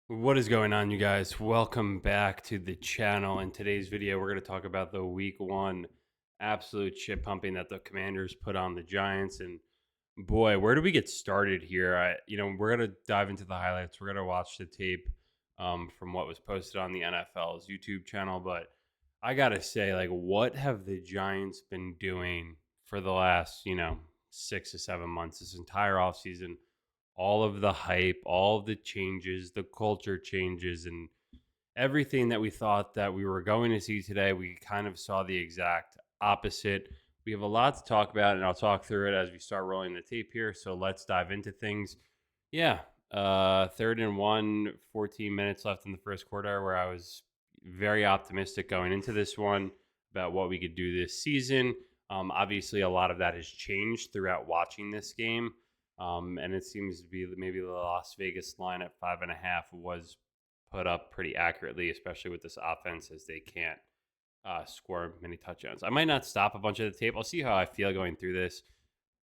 What is going on, you guys? Welcome back to the channel. In today's video, we're going to talk about the week one absolute shit pumping that the Commanders put on the Giants. And boy, where do we get started here? We're going to dive into the highlights. We're going to watch the tape from what was posted on the NFL's YouTube channel. But I got to say, what have the Giants been doing for the last, 6 to 7 months, this entire offseason? All of the hype, all of the changes, the culture changes, and everything that we thought that we were going to see today, we kind of saw the exact opposite. We have a lot to talk about, and I'll talk through it as we start rolling the tape here. So let's dive into things. Yeah, third and one, 14 minutes left in the first quarter, where I was very optimistic going into this one about what we could do this season. Obviously, a lot of that has changed throughout watching this game. And it seems to be maybe the Las Vegas line at 5.5 was put up pretty accurately, especially with this offense, as they can't score many touchdowns. I might not stop a bunch of the tape. I'll see how I feel going through this.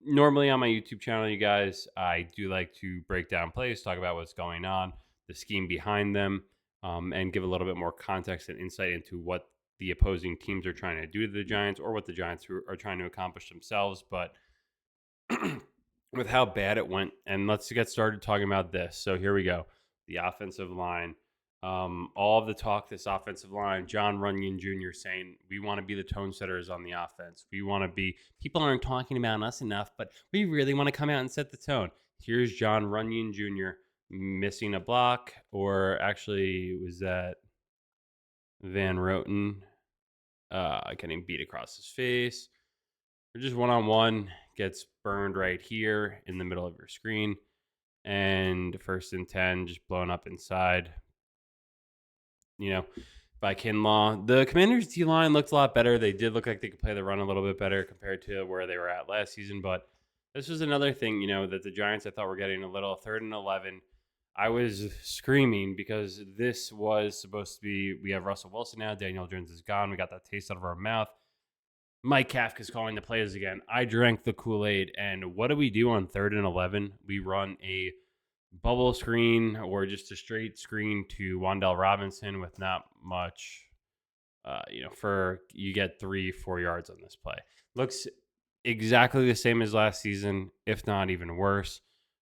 Normally on my YouTube channel, you guys, I do like to break down plays, talk about what's going on, the scheme behind them, and give a little bit more context and insight into what the opposing teams are trying to do to the Giants or what the Giants are trying to accomplish themselves. But with how bad it went, and let's get started talking about this. So here we go. The offensive line. All of the talk, this offensive line, John Runyon Jr. saying, we want to be the tone setters on the offense. We want to be, people aren't talking about us enough, but we really want to come out and set the tone. Here's John Runyon Jr. missing a block, or actually, was that Van Roten getting beat across his face? Or just one on one, gets burned right here in the middle of your screen. And 1st and 10, just blown up inside, by Kinlaw. The Commanders' D line looked a lot better. They did look like they could play the run a little bit better compared to where they were at last season. But this was another thing, that the Giants, I thought, were getting a little 3rd and 11. I was screaming because this was supposed to be, we have Russell Wilson now. Daniel Jones is gone. We got that taste out of our mouth. Mike Kafka's calling the plays again. I drank the Kool-Aid, and what do we do on 3rd and 11? We run a bubble screen or just a straight screen to Wan'Dale Robinson with not much, for you get 3-4 yards on this play. Looks exactly the same as last season, if not even worse.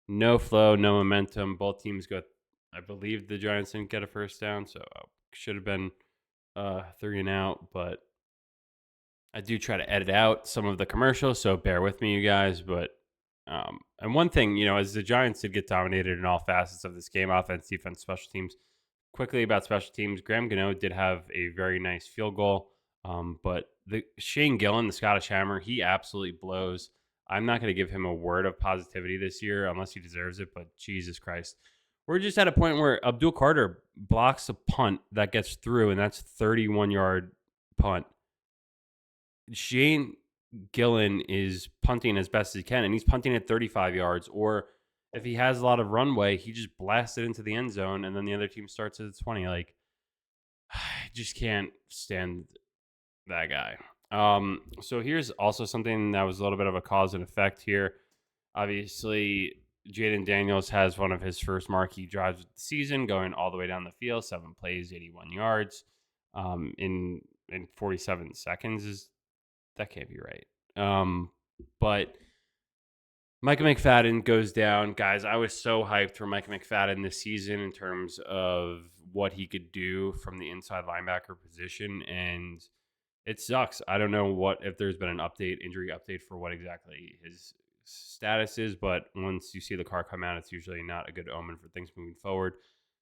No flow, no momentum. Both teams got, I believe the Giants didn't get a first down, so should have been 3 and out, but I do try to edit out some of the commercials, so bear with me, you guys. But and one thing, as the Giants did get dominated in all facets of this game, offense, defense, special teams. Quickly about special teams, Graham Gano did have a very nice field goal, but the Shane Gillan, the Scottish Hammer, he absolutely blows. I'm not going to give him a word of positivity this year unless he deserves it, but Jesus Christ. We're just at a point where Abdul Carter blocks a punt that gets through, and that's 31-yard punt. Shane Gillan is punting as best as he can, and he's punting at 35 yards. Or if he has a lot of runway, he just blasts it into the end zone, and then the other team starts at the 20. I just can't stand that guy. So here's also something that was a little bit of a cause and effect here. Obviously, Jaden Daniels has one of his first marquee drives of the season, going all the way down the field, 7 plays, 81 yards, in 47 seconds. That can't be right. But Micah McFadden goes down. Guys, I was so hyped for Micah McFadden this season in terms of what he could do from the inside linebacker position, and it sucks. I don't know if there's been an injury update for what exactly his status is, but once you see the car come out, it's usually not a good omen for things moving forward.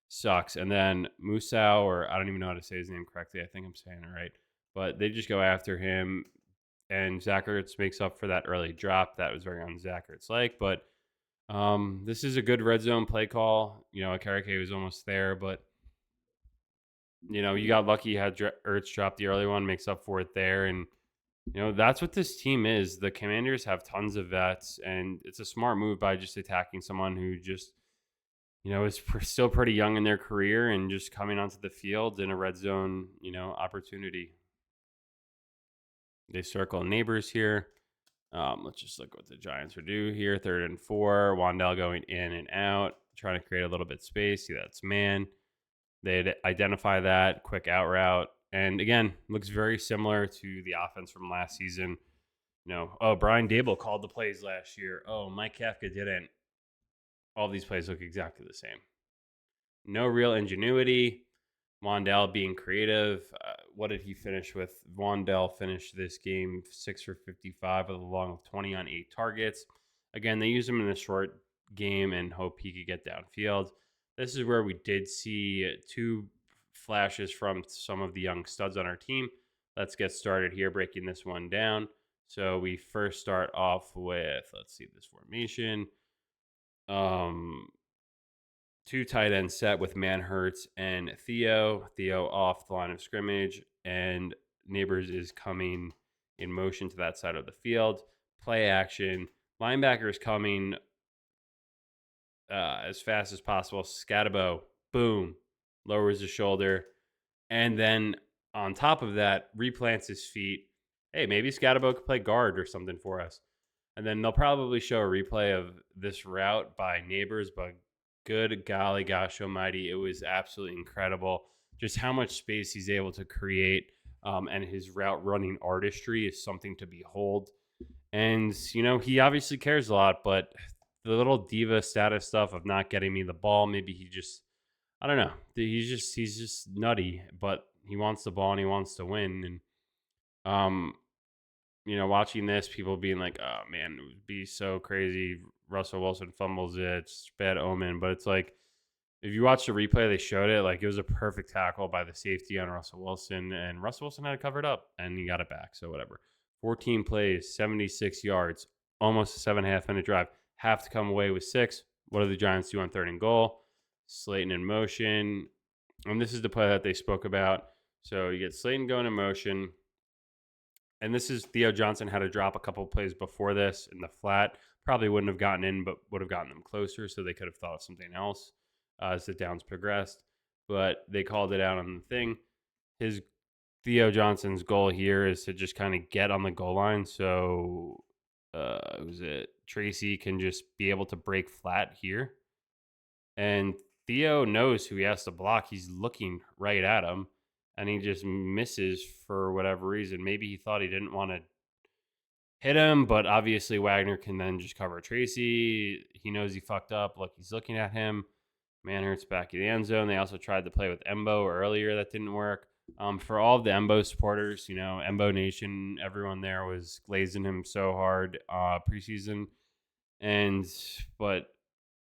Sucks. And then Musau, or I don't even know how to say his name correctly. I think I'm saying it right. But they just go after him, and Zach Ertz makes up for that early drop. That was very on Zach Ertz-like. But this is a good red zone play call. Akarike was almost there, but you got lucky. You had Ertz drop the early one, makes up for it there. And, that's what this team is. The Commanders have tons of vets, and it's a smart move by just attacking someone who just, is still pretty young in their career and just coming onto the field in a red zone, opportunity. They circle neighbors here. Let's just look what the Giants would do here. 3rd and 4. Wan'Dale going in and out, trying to create a little bit of space. See, that's man. They'd identify that quick out route. And again, looks very similar to the offense from last season. Oh, Brian Dable called the plays last year. Oh, Mike Kafka didn't. All these plays look exactly the same. No real ingenuity. Wandell being creative. What did he finish with? Wandell finished this game 6 for 55 with a long of 20 on 8 targets. Again, they use him in a short game and hope he could get downfield. This is where we did see 2 flashes from some of the young studs on our team. Let's get started here, breaking this one down. So we first start off with, let's see this formation. 2 tight end set with Manhurts and Theo. Theo off the line of scrimmage, and Neighbors is coming in motion to that side of the field. Play action. Linebacker is coming as fast as possible. Scatabo, boom, lowers his shoulder. And then on top of that, replants his feet. Hey, maybe Scatabo could play guard or something for us. And then they'll probably show a replay of this route by Neighbors, but good golly gosh almighty, it was absolutely incredible just how much space he's able to create, and his route running artistry is something to behold. And he obviously cares a lot, but the little diva status stuff of not getting me the ball, maybe he just, I don't know, he's just nutty, but he wants the ball and he wants to win. And watching this, people being like, oh man, it would be so crazy. Russell Wilson fumbles it. It's bad omen. But it's like, if you watch the replay, they showed it. Like, it was a perfect tackle by the safety on Russell Wilson. And Russell Wilson had it covered up and he got it back. So whatever. 14 plays, 76 yards, almost a 7.5 minute drive. Have to come away with 6. What do the Giants do on 3rd and goal? Slayton in motion. And this is the play that they spoke about. So you get Slayton going in motion. And this is Theo Johnson had to drop a couple plays before this in the flat. Probably wouldn't have gotten in, but would have gotten them closer, so they could have thought of something else as the downs progressed. But they called it out on the thing. Theo Johnson's goal here is to just kind of get on the goal line, so Tracy can just be able to break flat here. And Theo knows who he has to block. He's looking right at him. And he just misses for whatever reason. Maybe he thought he didn't want to hit him, but obviously Wagner can then just cover Tracy. He knows he fucked up. Look, he's looking at him. Manhurt's back in the end zone. They also tried to play with Embo earlier. That didn't work. For all of the Embo supporters, Embo Nation, everyone there was glazing him so hard preseason. But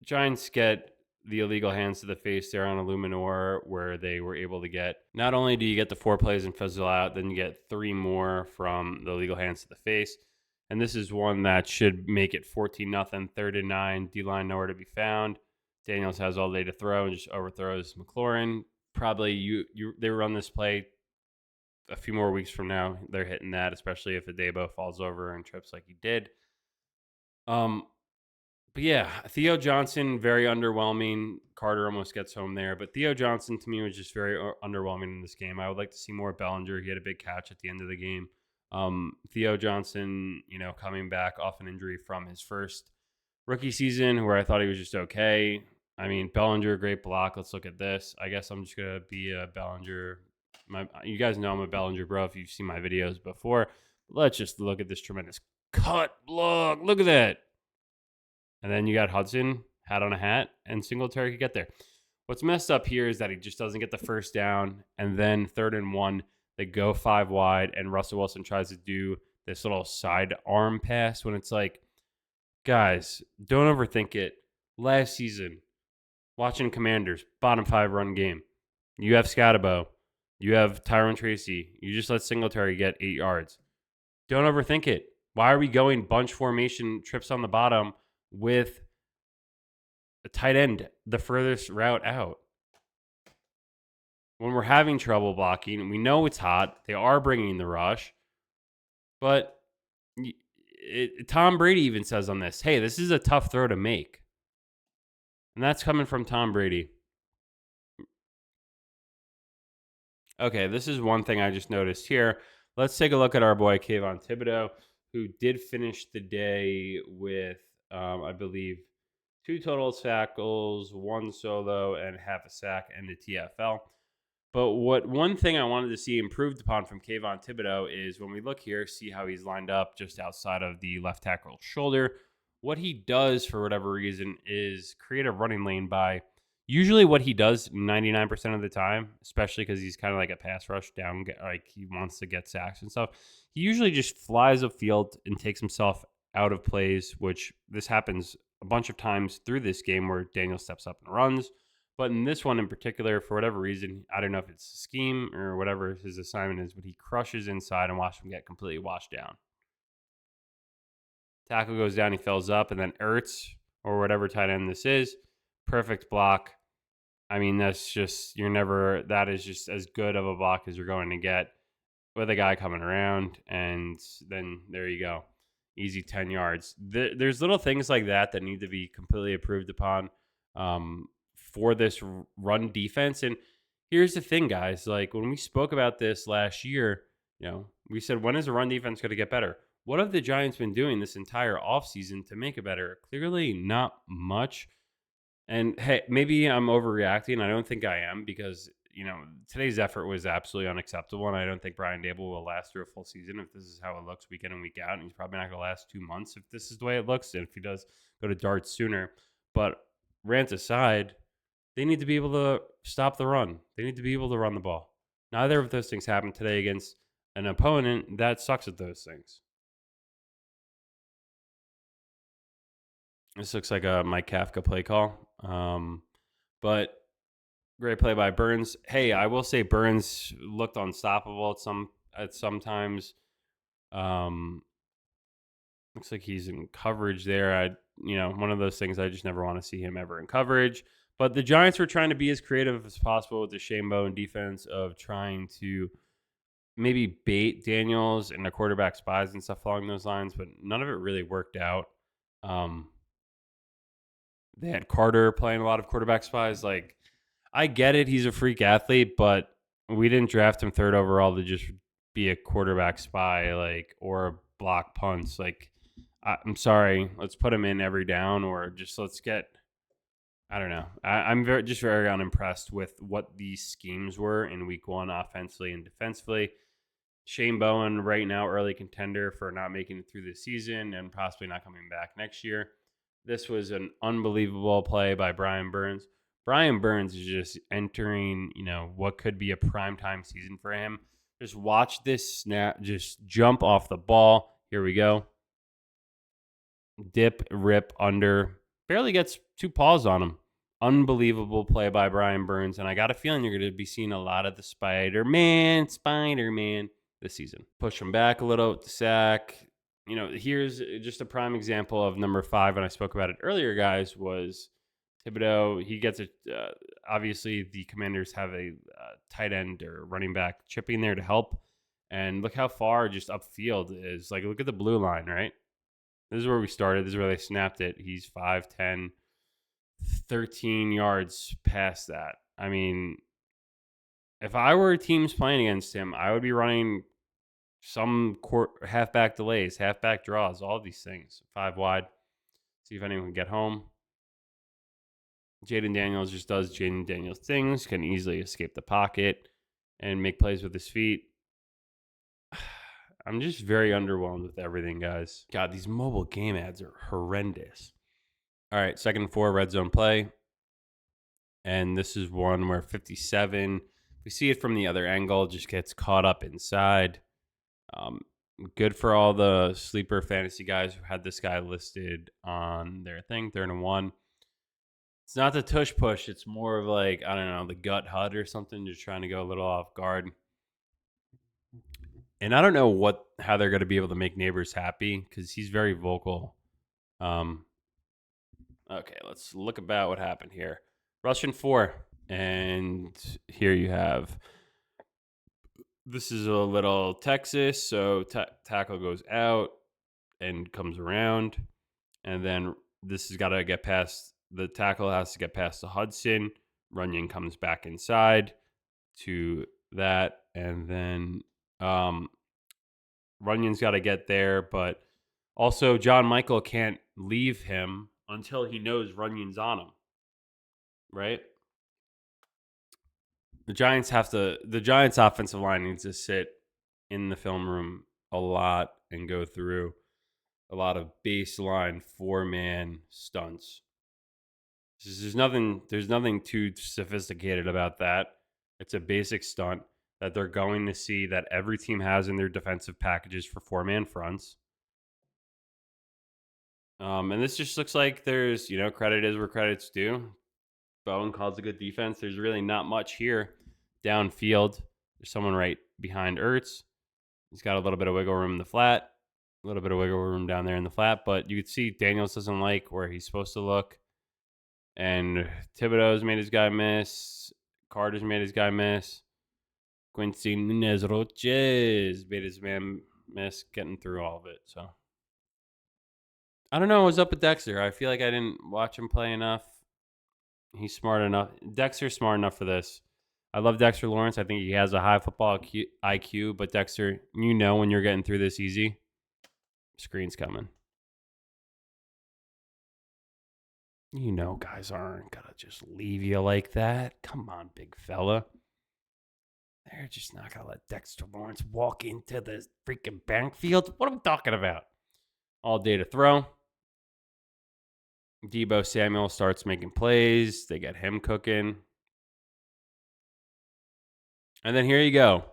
Giants get the illegal hands to the face there on Illuminor, where they were able to get, not only do you get the 4 plays and fizzle out, then you get 3 more from the illegal hands to the face. And this is one that should make it 14-0, 3rd and 9, D-line nowhere to be found. Daniels has all day to throw and just overthrows McLaurin. Probably they run this play a few more weeks from now. They're hitting that, especially if Adebo falls over and trips like he did. But yeah, Theo Johnson, very underwhelming. Carter almost gets home there. But Theo Johnson, to me, was just very underwhelming in this game. I would like to see more Bellinger. He had a big catch at the end of the game. Theo Johnson, coming back off an injury from his first rookie season where I thought he was just okay. I mean, Bellinger, great block. Let's look at this. I guess I'm just going to be a Bellinger. You guys know I'm a Bellinger bro if you've seen my videos before. Let's just look at this tremendous cut block. Look at that. And then you got Hudson, hat on a hat, and Singletary could get there. What's messed up here is that he just doesn't get the first down, and then 3rd and 1, they go 5 wide, and Russell Wilson tries to do this little side arm pass when it's like, guys, don't overthink it. Last season, watching Commanders, bottom 5 run game. You have Scatabo. You have Tyron Tracy. You just let Singletary get 8 yards. Don't overthink it. Why are we going bunch formation, trips on the bottom, with a tight end the furthest route out? When we're having trouble blocking, we know it's hot. They are bringing the rush. But Tom Brady even says on this, hey, this is a tough throw to make. And that's coming from Tom Brady. Okay, this is one thing I just noticed here. Let's take a look at our boy Kayvon Thibodeau, who did finish the day with, I believe, 2 total tackles, 1 solo, and half a sack and the TFL. But one thing I wanted to see improved upon from Kayvon Thibodeau is when we look here, see how he's lined up just outside of the left tackle's shoulder. What he does for whatever reason is create a running lane by usually what he does 99% of the time, especially because he's kind of like a pass rush down, like he wants to get sacks and stuff. He usually just flies upfield and takes himself out of plays, which this happens a bunch of times through this game where Daniel steps up and runs. But in this one in particular, for whatever reason, I don't know if it's a scheme or whatever his assignment is, but he crushes inside and watch him get completely washed down. Tackle goes down, he fills up, and then Ertz or whatever tight end this is, perfect block. I mean, that is just as good of a block as you're going to get with a guy coming around. And then there you go. Easy 10 yards. There's little things like that that need to be completely improved upon for this run defense. And here's the thing, guys. Like when we spoke about this last year, we said, when is the run defense going to get better? What have the Giants been doing this entire offseason to make it better? Clearly not much. And hey, maybe I'm overreacting. I don't think I am because, today's effort was absolutely unacceptable. And I don't think Brian Dable will last through a full season if this is how it looks week in and week out. And he's probably not going to last 2 months if this is the way it looks. And if he does go to darts sooner. But rant aside, they need to be able to stop the run. They need to be able to run the ball. Neither of those things happened today against an opponent that sucks at those things. This looks like a Mike Kafka play call. But great play by Burns. Hey, I will say Burns looked unstoppable at some times. Looks like he's in coverage there. One of those things I just never want to see him ever in coverage. But the Giants were trying to be as creative as possible with the Shambo defense of trying to maybe bait Daniels and the quarterback spies and stuff along those lines, but none of it really worked out. They had Carter playing a lot of quarterback spies. Like, I get it. He's a freak athlete, but we didn't draft him 3rd overall to just be a quarterback spy, or block punts. I'm sorry. Let's put him in every down or just let's get, I don't know. I'm very unimpressed with what these schemes were in week 1 offensively and defensively. Shane Bowen right now early contender for not making it through the season and possibly not coming back next year. This was an unbelievable play by Brian Burns. Brian Burns is just entering, what could be a primetime season for him. Just watch this snap, just jump off the ball. Here we go. Dip, rip, under. Barely gets 2 paws on him. Unbelievable play by Brian Burns. And I got a feeling you're going to be seeing a lot of the Spider-Man this season. Push him back a little with the sack. Here's just a prime example of number 5, and I spoke about it earlier, guys, was Thibodeau. He gets it. Obviously, the Commanders have a tight end or running back chipping there to help. And look how far just upfield is. Look at the blue line, right? This is where we started. This is where they snapped it. He's 5, 10, 13 yards past that. I mean, if I were teams playing against him, I would be running some halfback delays, halfback draws, all these things. 5 wide. See if anyone can get home. Jaden Daniels just does Jaden Daniels things, can easily escape the pocket and make plays with his feet. I'm just very underwhelmed with everything, guys. God, these mobile game ads are horrendous. All right, 2nd and 4, red zone play. And this is one where 57, we see it from the other angle, just gets caught up inside. Good for all the sleeper fantasy guys who had this guy listed on their thing, 3rd and 1. It's not the tush push. It's more of the gut HUD or something, just trying to go a little off guard. And I don't know how they're going to be able to make Neighbors happy because he's very vocal. Okay, let's look about what happened here. Russian 4. And here you have, this is a little Texas. So tackle goes out and comes around. And then this has got to get past, the tackle has to get past the Hudson. Runyon comes back inside to that. And then Runyon's got to get there. But also John Michael can't leave him until he knows Runyon's on him, right? The Giants offensive line needs to sit in the film room a lot and go through a lot of baseline 4-man stunts. There's nothing too sophisticated about that. It's a basic stunt that they're going to see that every team has in their defensive packages for 4-man fronts. And this just looks like there's, credit is where credit's due. Bowen calls a good defense. There's really not much here downfield. There's someone right behind Ertz. He's got a little bit of wiggle room in the flat, a little bit of wiggle room down there in the flat, but you could see Daniels doesn't like where he's supposed to look. And Thibodeau's made his guy miss. Carter's made his guy miss. Quincy Nunez Roches made his man miss getting through all of it. So I don't know what's up with Dexter. I feel like I didn't watch him play enough. He's smart enough. Dexter's smart enough for this. I love Dexter Lawrence. I think he has a high football IQ, but Dexter, when you're getting through this easy, screen's coming. Guys aren't going to just leave you like that. Come on, big fella. They're just not going to let Dexter Lawrence walk into the freaking backfield. What are we talking about? All day to throw. Deebo Samuel starts making plays. They get him cooking. And then here you go.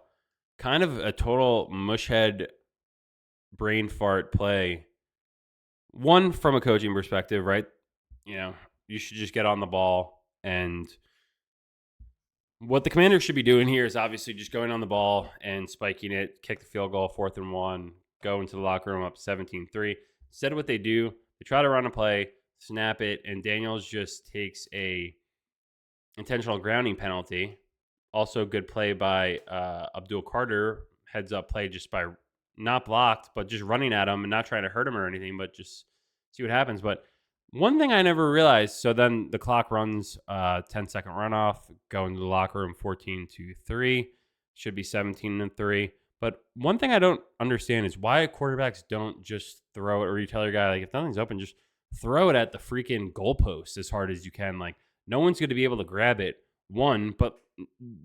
Kind of a total mushhead brain fart play. One, from a coaching perspective, right? You should just get on the ball. And what the Commanders should be doing here is obviously just going on the ball and spiking it, kick the field goal, 4th and 1, go into the locker room up 17-3. Instead of what they do, they try to run a play, snap it, and Daniels just takes a intentional grounding penalty. Also, good play by Abdul Carter, heads up play just by not blocked, but just running at him and not trying to hurt him or anything, but just see what happens. But one thing I never realized, so then the clock runs 10-second runoff, go into the locker room 14-3, should be 17-3. But one thing I don't understand is why quarterbacks don't just throw it, or you tell your guy, like, if nothing's open, just throw it at the freaking goalpost as hard as you can. Like, no one's going to be able to grab it, one, but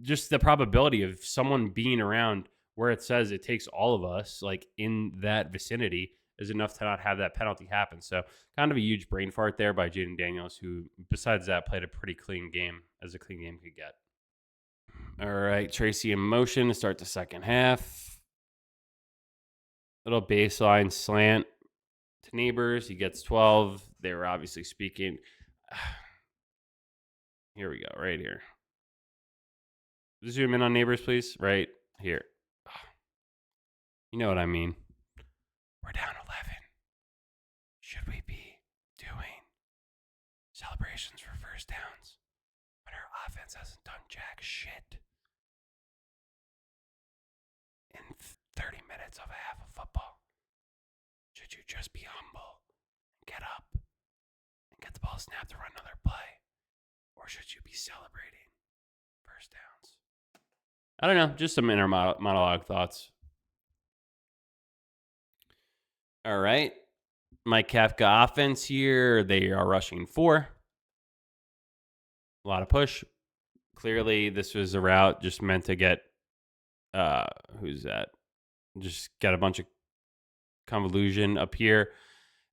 just the probability of someone being around where it says it takes all of us, like, in that vicinity, is enough to not have that penalty happen. So kind of a huge brain fart there by Jaden Daniels, who, besides that, played a pretty clean game, as a clean game could get. All right, Tracy in motion to start the second half. Little baseline slant to Neighbors. He gets 12. They were obviously speaking. Here we go, right here. Zoom in on Neighbors, please. Right here. You know what I mean. We're down 11. Should we be doing celebrations for first downs when our offense hasn't done jack shit in 30 minutes of a half of football? Should you just be humble and get up and get the ball snapped to run another play? Or should you be celebrating first downs? I don't know. Just some inner monologue thoughts. All right. Mike Kafka offense here. They are rushing 4. A lot of push. Clearly, this was a route just meant to get, who's that? Just get a bunch of convolution up here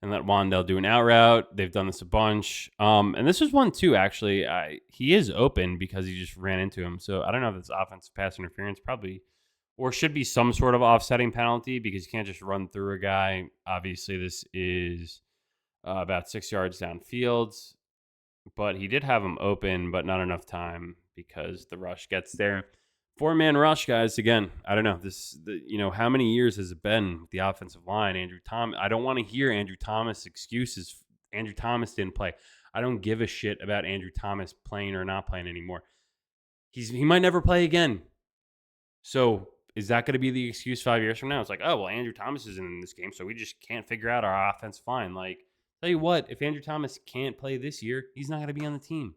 and let Wandell do an out route. They've done this a bunch. And this was one too, actually. He is open because he just ran into him. So I don't know if it's offensive pass interference, probably, or should be some sort of offsetting penalty because you can't just run through a guy. Obviously, this is about 6 yards downfield. But he did have him open, but not enough time because the rush gets there. 4-man rush, guys. Again, I don't know. How many years has it been with the offensive line? Andrew Thomas. I don't want to hear Andrew Thomas excuses. Andrew Thomas didn't play. I don't give a shit about Andrew Thomas playing or not playing anymore. He might never play again. So is that going to be the excuse 5 years from now? It's like, oh, well, Andrew Thomas isn't in this game, so we just can't figure out our offense fine. Like, tell you what, if Andrew Thomas can't play this year, he's not going to be on the team.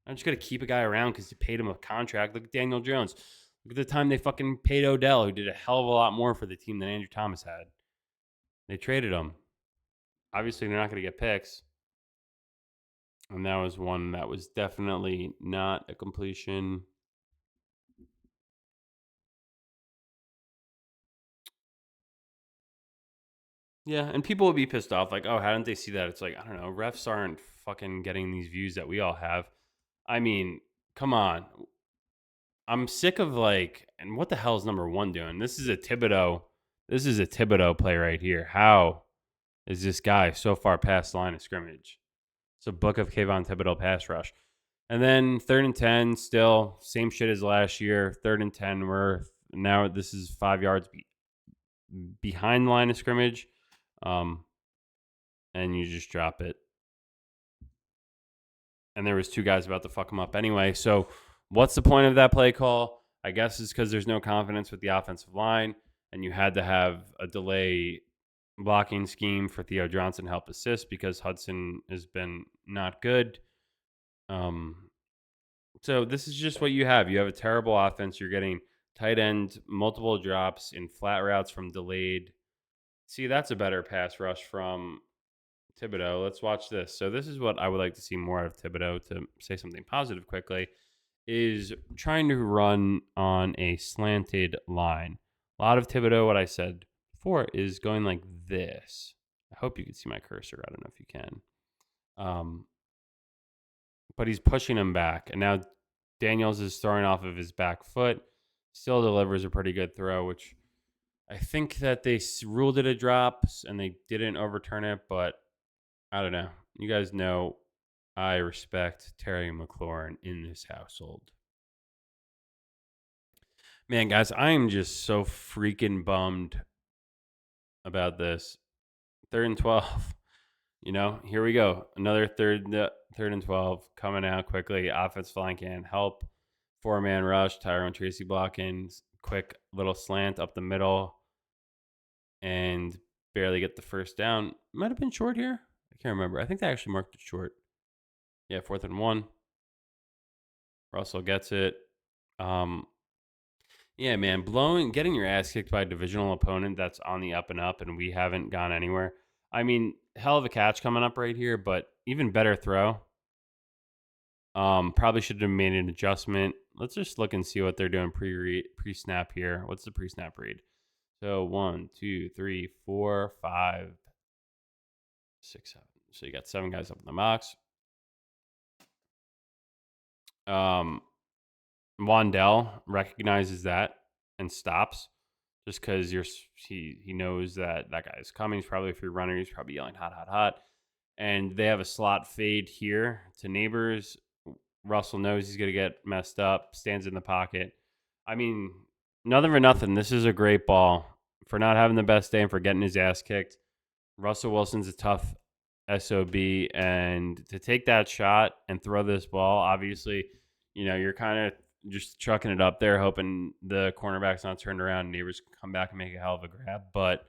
I'm just going to keep a guy around because you paid him a contract. Look at Daniel Jones. Look at the time they fucking paid Odell, who did a hell of a lot more for the team than Andrew Thomas had. They traded him. Obviously, they're not going to get picks. And that was one that was definitely not a completion. Yeah, and people would be pissed off, like, oh, how didn't they see that? It's like, I don't know, refs aren't fucking getting these views that we all have. I mean, come on. I'm sick of like, and what the hell is number one doing? This is a Thibodeau. This is a Thibodeau play right here. How is this guy so far past the line of scrimmage? It's a book of Kayvon Thibodeau pass rush. And then 3rd and 10, still same shit as last year. 3rd and 10, we're now this is 5 yards behind the line of scrimmage, and you just drop it. And there was two guys about to fuck him up anyway. So what's the point of that play call? I guess it's because there's no confidence with the offensive line, and you had to have a delay blocking scheme for Theo Johnson to help assist because Hudson has been not good. So this is just what you have. You have a terrible offense. You're getting tight end, multiple drops in flat routes from delayed. See, that's a better pass rush from Thibodeau. Let's watch this. So this is what I would like to see more out of Thibodeau, to say something positive quickly, is trying to run on a slanted line. A lot of Thibodeau, what I said before, is going like this. I hope you can see my cursor. I don't know if you can. But he's pushing him back. And now Daniels is throwing off of his back foot. Still delivers a pretty good throw, which I think that they ruled it a drop and they didn't overturn it, but I don't know. You guys know I respect Terry McLaurin in this household. Man, guys, I am just so freaking bummed about this. 3rd and 12. Here we go. Another third and 12 coming out quickly. Offensive line can't help. 4-man rush. Tyrone Tracy blocking. Quick little slant up the middle. And barely get the first down. Might have been short here. I can't remember. I think they actually marked it short. Yeah, 4th and 1. Russell gets it. Yeah, man, getting your ass kicked by a divisional opponent that's on the up and up, and we haven't gone anywhere. I mean, hell of a catch coming up right here, but even better throw. Probably should have made an adjustment. Let's just look and see what they're doing pre-snap here. What's the pre-snap read? So 1, 2, 3, 4, 5, 6, 7. So you got 7 guys up in the box. Wandell recognizes that and stops just because he knows that guy is coming. He's probably, if you're running, he's probably yelling hot, hot, hot. And they have a slot fade here to Neighbors. Russell knows he's going to get messed up, stands in the pocket. I mean, nothing for nothing. This is a great ball. For not having the best day and for getting his ass kicked, Russell Wilson's a tough SOB. And to take that shot and throw this ball, obviously, you're kind of just chucking it up there, hoping the cornerback's not turned around and Neighbors can come back and make a hell of a grab. But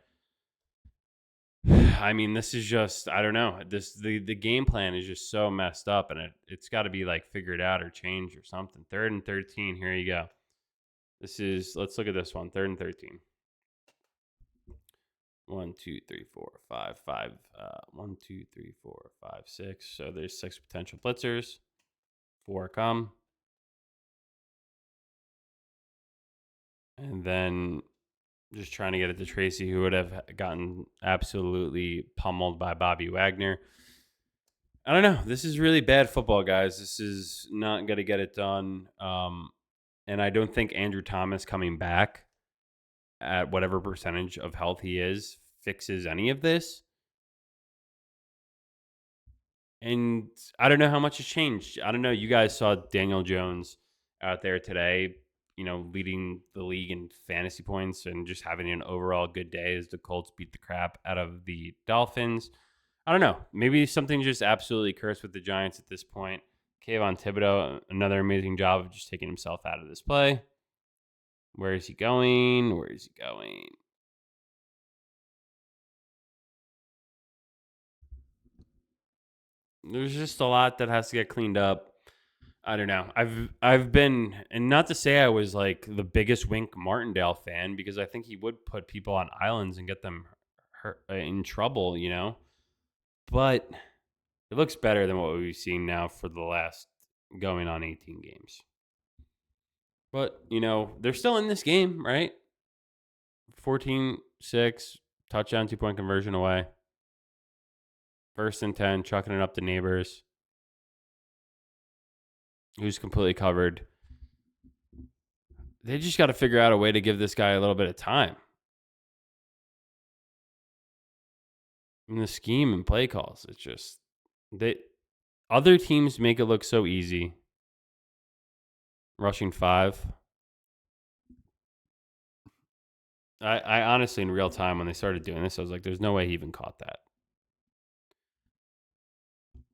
I mean, this is just, I don't know. The game plan is just so messed up, and it's got to be like figured out or changed or something. 3rd and 13. Here you go. Let's look at this one. 3rd and 13. 1, 2, 3, 4, 5, 5. 1, 2, 3, 4, 5, 6. So there's 6 potential blitzers. 4 come. And then just trying to get it to Tracy, who would have gotten absolutely pummeled by Bobby Wagner. I don't know. This is really bad football, guys. This is not going to get it done. And I don't think Andrew Thomas coming back at whatever percentage of health he is fixes any of this. And I don't know how much has changed. I don't know. You guys saw Daniel Jones out there today, leading the league in fantasy points and just having an overall good day as the Colts beat the crap out of the Dolphins. I don't know. Maybe something just absolutely cursed with the Giants at this point. Kayvon Thibodeau, another amazing job of just taking himself out of this play. Where is he going? Where is he going? There's just a lot that has to get cleaned up. I don't know. I've been, and not to say I was like the biggest Wink Martindale fan, because I think he would put people on islands and get them hurt, in trouble, But It looks better than what we've seen now for the last going on 18 games. But, they're still in this game, right? 14-6, touchdown, 2-point conversion away. 1st and 10, chucking it up to Neighbors, who's completely covered. They just got to figure out a way to give this guy a little bit of time. And the scheme and play calls, it's just other teams make it look so easy. Rushing 5. I honestly, in real time, when they started doing this, I was like, there's no way he even caught that.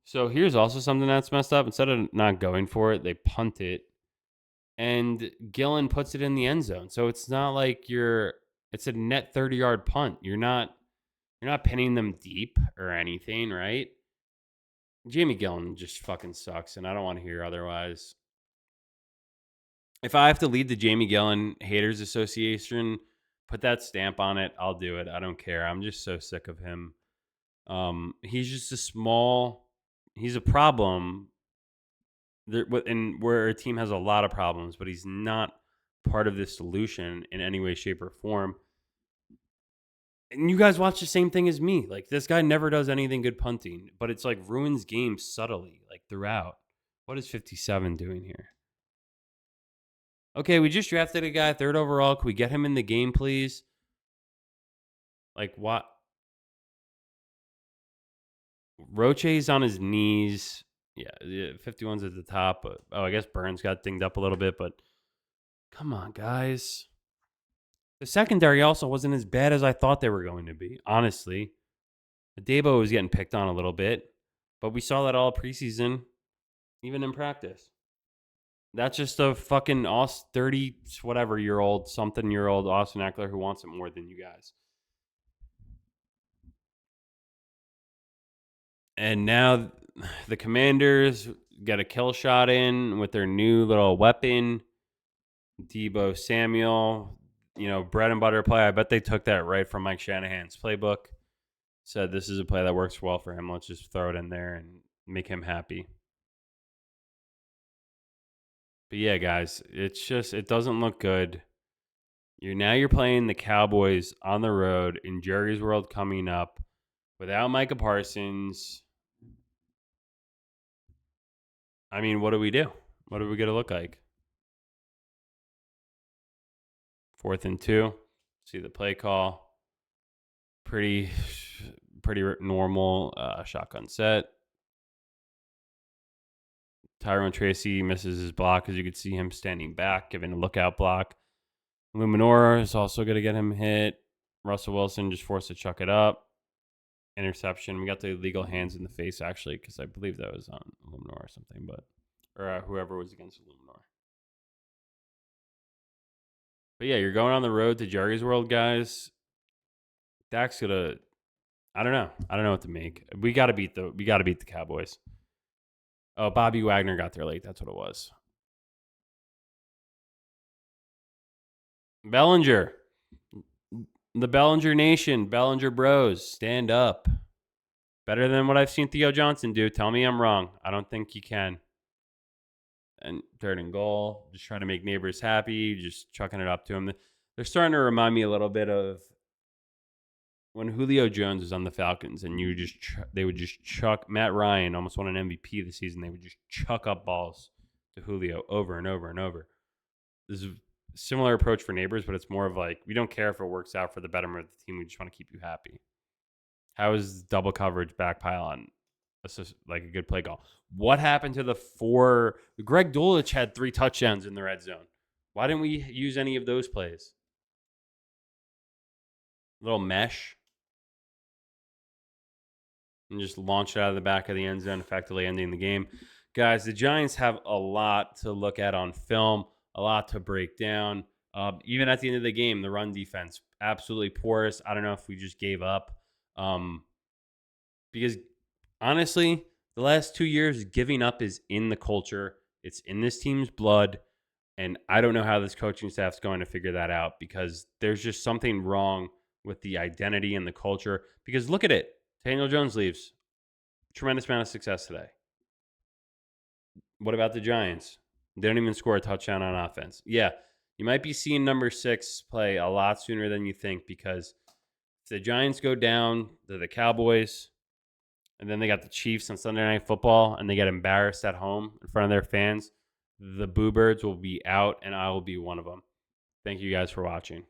So here's also something that's messed up. Instead of not going for it, they punt it. And Gillan puts it in the end zone. So it's not like it's a net 30-yard punt. You're not pinning them deep or anything, right? Jamie Gillan just fucking sucks, and I don't want to hear otherwise. If I have to lead the Jamie Gillan Haters Association, put that stamp on it, I'll do it. I don't care. I'm just so sick of him. He's just he's a problem and where a team has a lot of problems, but he's not part of the solution in any way, shape, or form. And you guys watch the same thing as me. Like, this guy never does anything good punting, but it's like ruins games subtly, like throughout. What is 57 doing here? Okay, we just drafted a guy 3rd overall. Can we get him in the game, please? Like, what? Roche's on his knees. Yeah, 51's at the top. But, I guess Burns got dinged up a little bit, but come on, guys. The secondary also wasn't as bad as I thought they were going to be, honestly. Debo was getting picked on a little bit, but we saw that all preseason, even in practice. That's just a fucking 30-whatever-year-old, something-year-old Austin Eckler who wants it more than you guys. And now the Commanders get a kill shot in with their new little weapon, Debo Samuel. Bread and butter play. I bet they took that right from Mike Shanahan's playbook. Said this is a play that works well for him. Let's just throw it in there and make him happy. But yeah, guys, it doesn't look good. You're playing the Cowboys on the road in Jerry's World coming up without Micah Parsons. I mean, what do we do? What are we going to look like? 4th and 2. See the play call. Pretty normal shotgun set. Tyrone Tracy misses his block, as you could see him standing back, giving a lookout block. Luminor is also going to get him hit. Russell Wilson just forced to chuck it up. Interception. We got the illegal hands in the face, actually, because I believe that was on Luminor or something, or whoever was against Luminor. But yeah, you're going on the road to Jerry's World, guys. Dak's gonna. I don't know. I don't know what to make. We gotta beat the Cowboys. Oh, Bobby Wagner got there late. That's what it was. Bellinger. The Bellinger Nation. Bellinger Bros. Stand up. Better than what I've seen Theo Johnson do. Tell me I'm wrong. I don't think you can. And 3rd and goal. Just trying to make Neighbors happy. Just chucking it up to him. They're starting to remind me a little bit of when Julio Jones was on the Falcons, and they would just chuck. Matt Ryan almost won an MVP this season. They would just chuck up balls to Julio over and over and over. This is a similar approach for Neighbors, but it's more of like, we don't care if it works out for the betterment of the team. We just want to keep you happy. How is double coverage back pylon like a good play call? What happened to the 4? Greg Dulcich had 3 touchdowns in the red zone. Why didn't we use any of those plays? Little mesh. And just launch it out of the back of the end zone, effectively ending the game. Guys, the Giants have a lot to look at on film, a lot to break down. Even at the end of the game, the run defense, absolutely porous. I don't know if we just gave up. Because honestly, the last 2 years, giving up is in the culture. It's in this team's blood. And I don't know how this coaching staff's going to figure that out, because there's just something wrong with the identity and the culture. Because look at it. Daniel Jones leaves. Tremendous amount of success today. What about the Giants? They don't even score a touchdown on offense. Yeah, you might be seeing number 6 play a lot sooner than you think, because if the Giants go down to the Cowboys, and then they got the Chiefs on Sunday Night Football, and they get embarrassed at home in front of their fans, the Boo Birds will be out, and I will be one of them. Thank you guys for watching.